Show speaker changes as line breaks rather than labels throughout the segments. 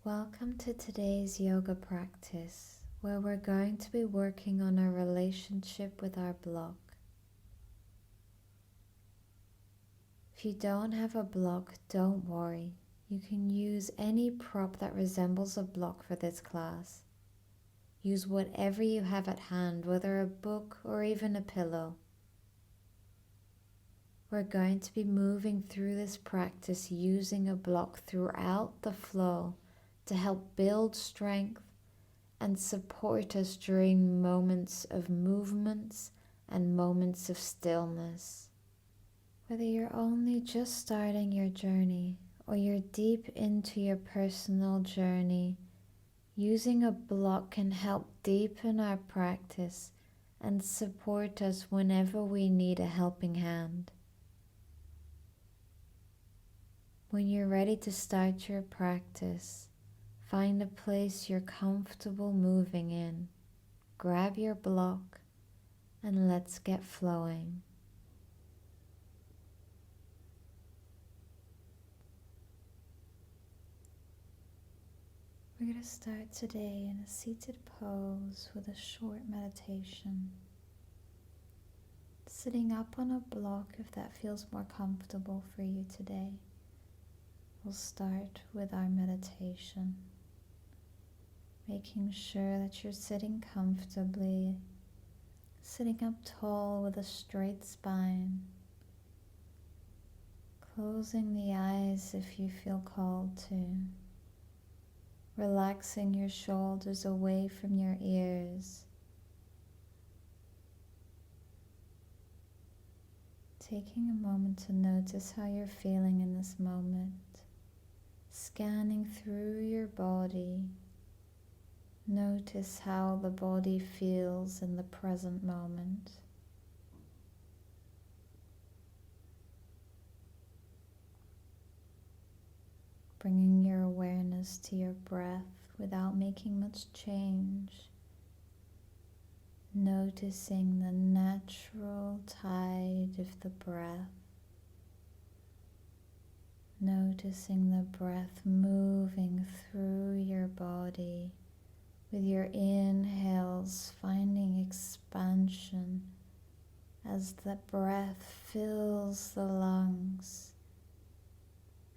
Welcome to today's yoga practice, where we're going to be working on our relationship with our block. If you don't have a block, don't worry. You can use any prop that resembles a block for this class. Use whatever you have at hand, whether a book or even a pillow. We're going to be moving through this practice using a block throughout the flow to help build strength and support us during moments of movements and moments of stillness. Whether you're only just starting your journey or you're deep into your personal journey, using a block can help deepen our practice and support us whenever we need a helping hand. When you're ready to start your practice, find a place you're comfortable moving in, grab your block, and let's get flowing. We're going to start today in a seated pose with a short meditation. Sitting up on a block if that feels more comfortable for you today. We'll start with our meditation. Making sure that you're sitting comfortably, sitting up tall with a straight spine. Closing the eyes if you feel called to. Relaxing your shoulders away from your ears. Taking a moment to notice how you're feeling in this moment. Scanning through your body. Notice how the body feels in the present moment. Bringing your awareness to your breath without making much change. Noticing the natural tide of the breath. Noticing the breath moving through your body. With your inhales, finding expansion as the breath fills the lungs.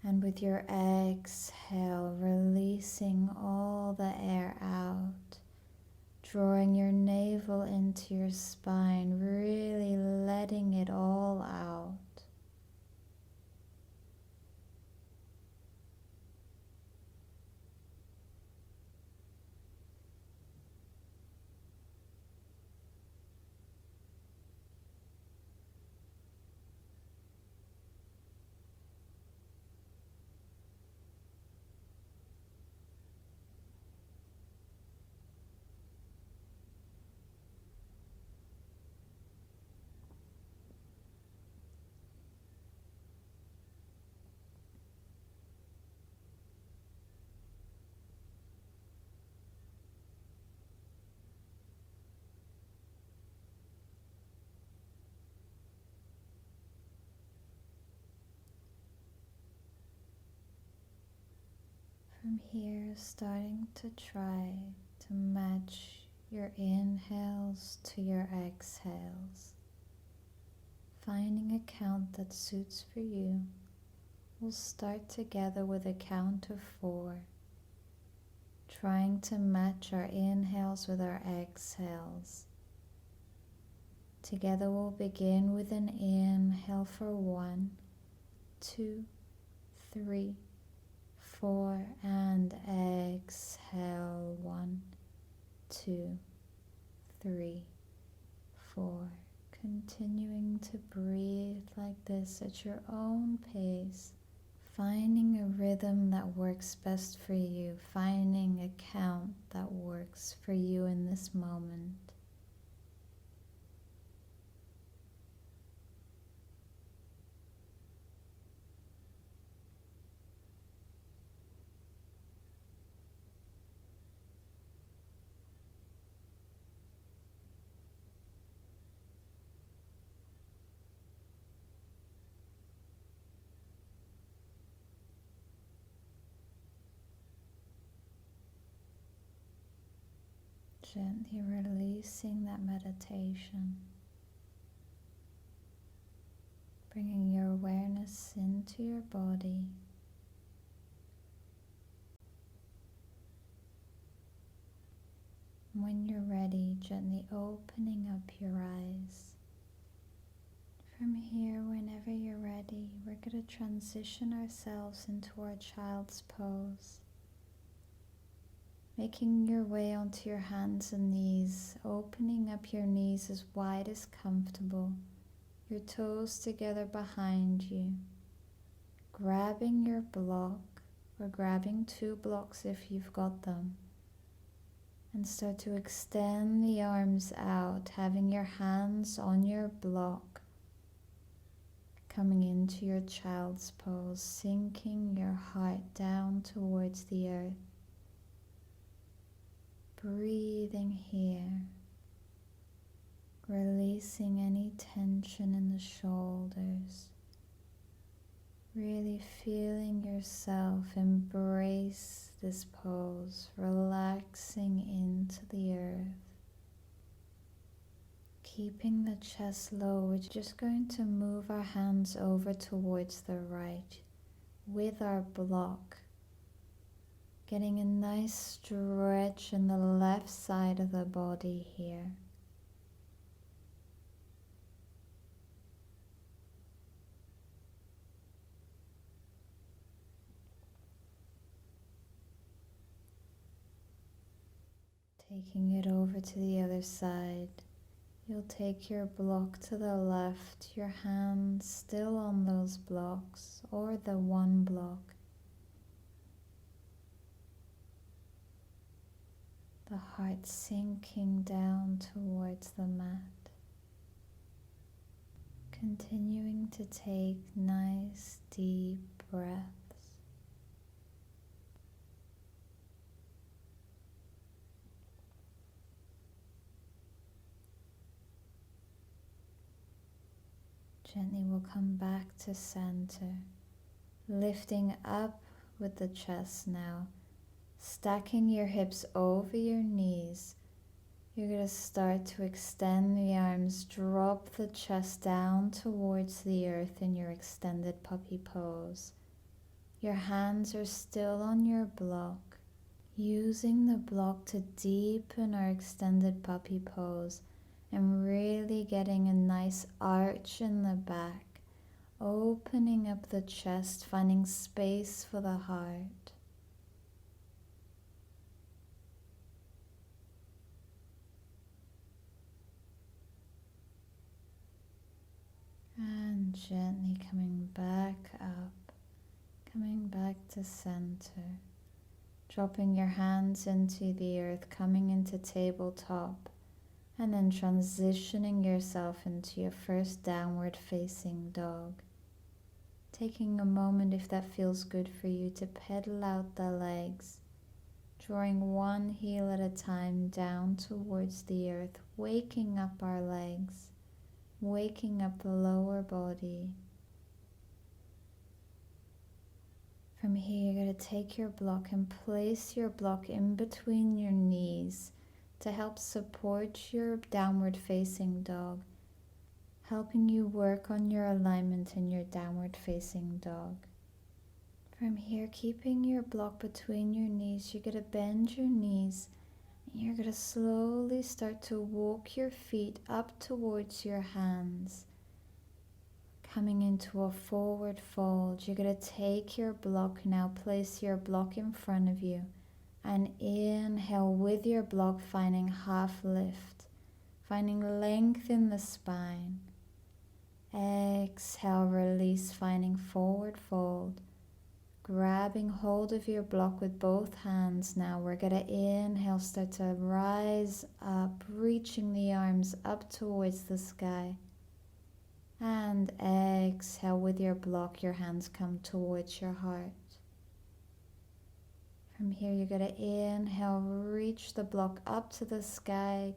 And with your exhale, releasing all the air out, drawing your navel into your spine, really letting it all out. From here, starting to try to match your inhales to your exhales. Finding a count that suits for you. We'll start together with a count of 4. Trying to match our inhales with our exhales. Together we'll begin with an inhale for 1, 2, 3, 4, and exhale 1, 2, 3, 4. Continuing to breathe like this at your own pace, finding a rhythm that works best for you, finding a count that works for you in this moment. Gently releasing that meditation, bringing your awareness into your body. When you're ready, gently opening up your eyes. From here, whenever you're ready, we're going to transition ourselves into our child's pose. Making your way onto your hands and knees, opening up your knees as wide as comfortable, your toes together behind you, grabbing your block or grabbing 2 blocks if you've got them, and start to extend the arms out, having your hands on your block, coming into your child's pose, sinking your heart down towards the earth. Breathing here, releasing any tension in the shoulders, really feeling yourself embrace this pose, relaxing into the earth. Keeping the chest low, we're just going to move our hands over towards the right with our block, getting a nice stretch in the left side of the body here. Taking it over to the other side, you'll take your block to the left, your hands still on those blocks or the one block. The heart sinking down towards the mat. Continuing to take nice deep breaths. Gently we'll come back to center, lifting up with the chest now, stacking your hips over your knees. You're going to start to extend the arms, drop the chest down towards the earth in your extended puppy pose. Your hands are still on your block, using the block to deepen our extended puppy pose. And really getting a nice arch in the back, opening up the chest, finding space for the heart. And gently coming back up, coming back to center, dropping your hands into the earth, coming into tabletop. And then transitioning yourself into your first downward facing dog. Taking a moment, if that feels good for you, to pedal out the legs, drawing one heel at a time down towards the earth, waking up our legs, waking up the lower body. From here, you're going to take your block and place your block in between your knees, to help support your downward facing dog, helping you work on your alignment in your downward facing dog. From here, keeping your block between your knees, you're going to bend your knees and you're going to slowly start to walk your feet up towards your hands, coming into a forward fold. You're going to take your block now, place your block in front of you. And inhale with your block, finding half lift, finding length in the spine. Exhale, release, finding forward fold. Grabbing hold of your block with both hands now. We're going to inhale, start to rise up, reaching the arms up towards the sky. And exhale with your block, your hands come towards your heart. From here, you're going to inhale, reach the block up to the sky.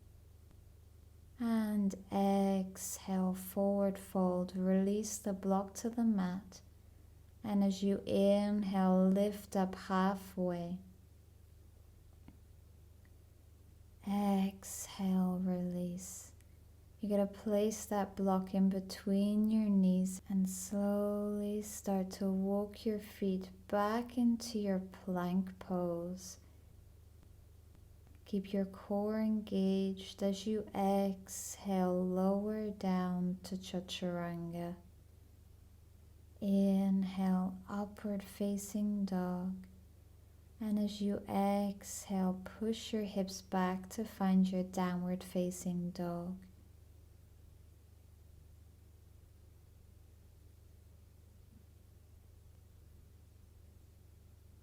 And exhale, forward fold, release the block to the mat. And as you inhale, lift up halfway. Exhale, release. You're going to place that block in between your knees and slowly start to walk your feet back into your plank pose. Keep your core engaged as you exhale, lower down to chaturanga. Inhale, upward facing dog. And as you exhale, push your hips back to find your downward facing dog.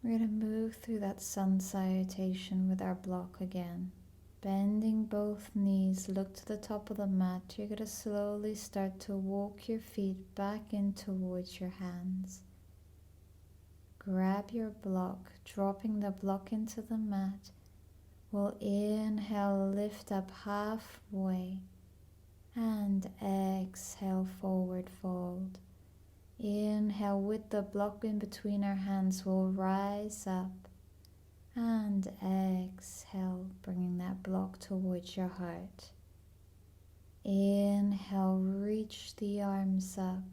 We're going to move through that sun salutation with our block again. Bending both knees, look to the top of the mat. You're going to slowly start to walk your feet back in towards your hands. Grab your block, dropping the block into the mat. We'll inhale, lift up halfway, and exhale, forward fold. Inhale, with the block in between our hands, we'll rise up, and exhale, bringing that block towards your heart. Inhale, reach the arms up,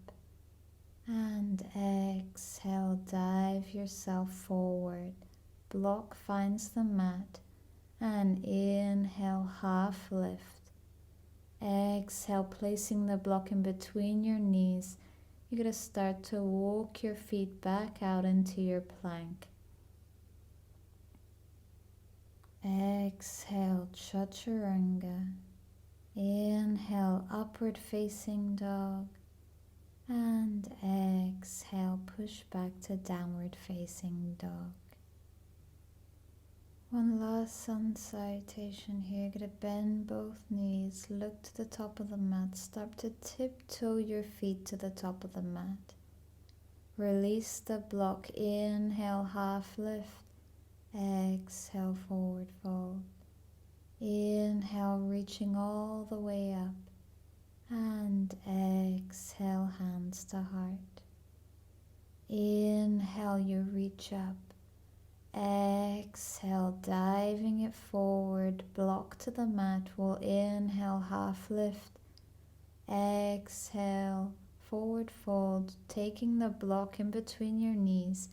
and exhale, dive yourself forward. Block finds the mat, and inhale, half lift. Exhale, placing the block in between your knees. You're going to start to walk your feet back out into your plank. Exhale, chaturanga. Inhale, upward facing dog. And exhale, push back to downward facing dog. One last sun salutation here. You're going to bend both knees, look to the top of the mat, start to tiptoe your feet to the top of the mat. Release the block, inhale, half lift, exhale, forward fold. Inhale, reaching all the way up, and exhale, hands to heart. Inhale, you reach up. Exhale, diving it forward, block to the mat. We'll inhale, half lift. Exhale, forward fold, taking the block in between your knees.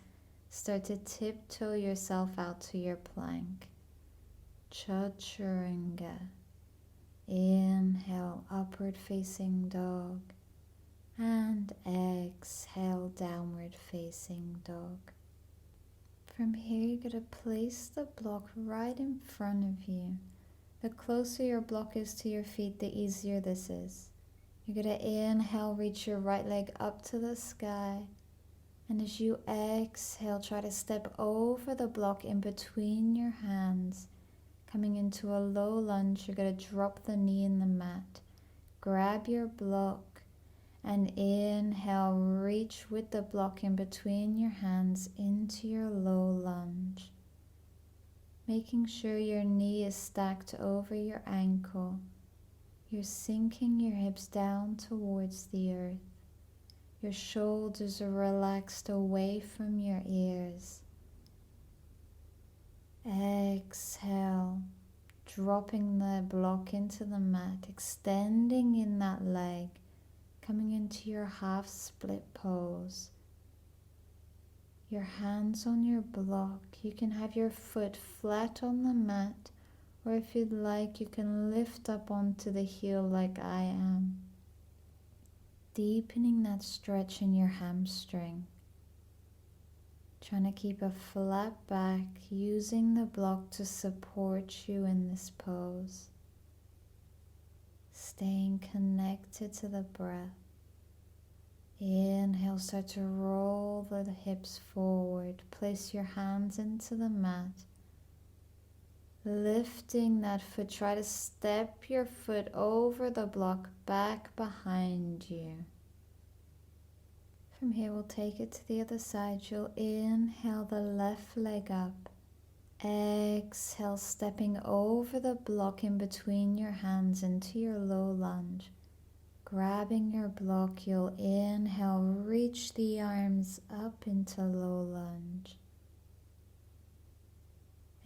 Start to tiptoe yourself out to your plank. Chaturanga. Inhale, upward facing dog. And exhale, downward facing dog. From here, you're going to place the block right in front of you. The closer your block is to your feet, the easier this is. You're going to inhale, reach your right leg up to the sky. And as you exhale, try to step over the block in between your hands. Coming into a low lunge, you're going to drop the knee in the mat. Grab your block. And inhale, reach with the block in between your hands into your low lunge. Making sure your knee is stacked over your ankle. You're sinking your hips down towards the earth. Your shoulders are relaxed away from your ears. Exhale, dropping the block into the mat, extending in that leg. Coming into your half split pose. Your hands on your block. You can have your foot flat on the mat, or if you'd like, you can lift up onto the heel like I am. Deepening that stretch in your hamstring. Trying to keep a flat back, using the block to support you in this pose. Staying connected to the breath. Inhale, start to roll the hips forward. Place your hands into the mat. Lifting that foot, try to step your foot over the block back behind you. From here, we'll take it to the other side. You'll inhale the left leg up. Exhale, stepping over the block in between your hands into your low lunge. Grabbing your block, you'll inhale, reach the arms up into low lunge.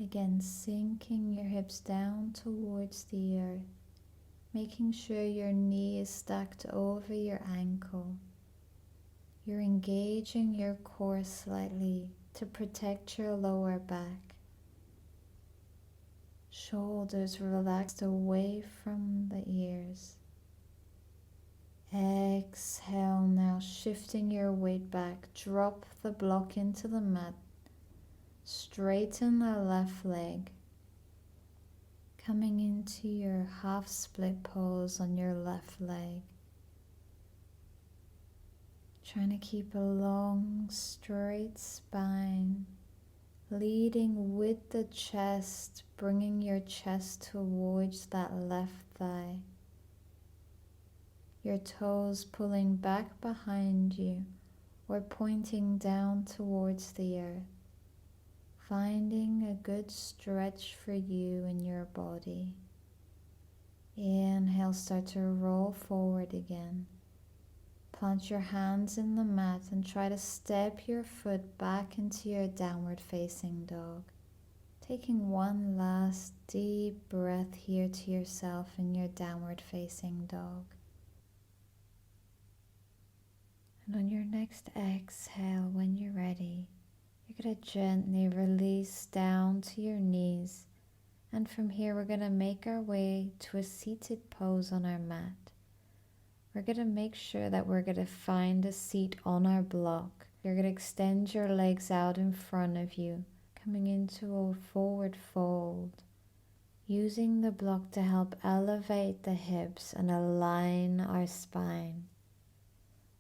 Again, sinking your hips down towards the earth, making sure your knee is stacked over your ankle. You're engaging your core slightly to protect your lower back. Shoulders relaxed away from the ears. Exhale now, shifting your weight back. Drop the block into the mat. Straighten the left leg. Coming into your half split pose on your left leg. Trying to keep a long, straight spine. Leading with the chest, bringing your chest towards that left thigh. Your toes pulling back behind you or pointing down towards the earth. Finding a good stretch for you in your body. Inhale, start to roll forward again. Plant your hands in the mat and try to step your foot back into your downward facing dog. Taking one last deep breath here to yourself in your downward facing dog. And on your next exhale, when you're ready, you're going to gently release down to your knees. And from here, we're going to make our way to a seated pose on our mat. We're going to make sure that we're going to find a seat on our block. You're going to extend your legs out in front of you, coming into a forward fold, using the block to help elevate the hips and align our spine.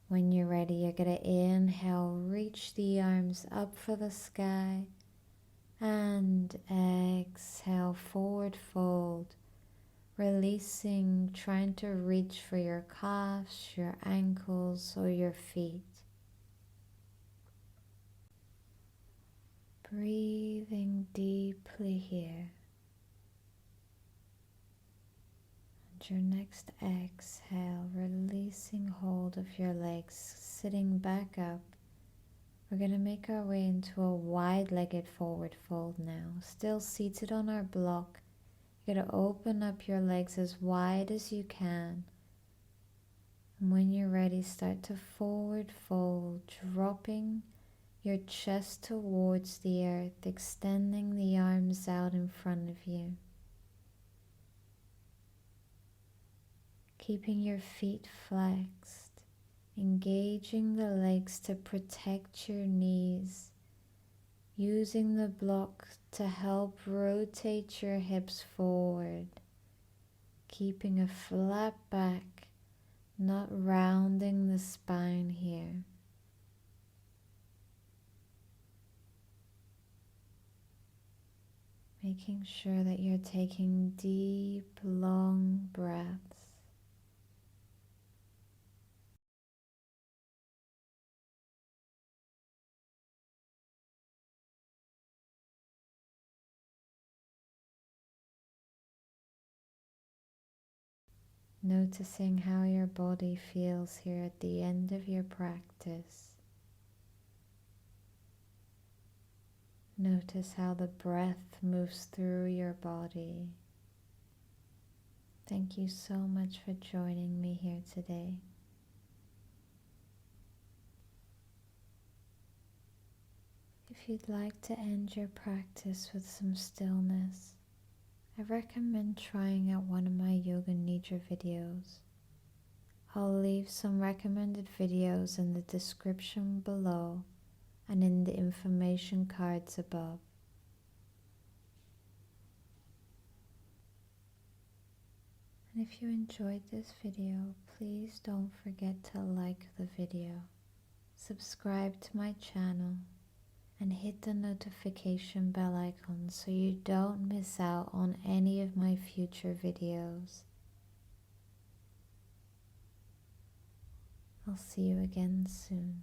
When you're ready, you're going to inhale, reach the arms up for the sky, and exhale, forward fold. Releasing, trying to reach for your calves, your ankles, or your feet. Breathing deeply here. And your next exhale, releasing hold of your legs, sitting back up. We're going to make our way into a wide-legged forward fold now, still seated on our block. You're going to open up your legs as wide as you can. And when you're ready, start to forward fold, dropping your chest towards the earth, extending the arms out in front of you. Keeping your feet flexed, engaging the legs to protect your knees. Using the block to help rotate your hips forward, keeping a flat back, not rounding the spine here. Making sure that you're taking deep, long breaths. Noticing how your body feels here at the end of your practice. Notice how the breath moves through your body. Thank you so much for joining me here today. If you'd like to end your practice with some stillness, I recommend trying out one of my Yoga Nidra videos. I'll leave some recommended videos in the description below and in the information cards above. And if you enjoyed this video, please don't forget to like the video, subscribe to my channel, and hit the notification bell icon so you don't miss out on any of my future videos. I'll see you again soon.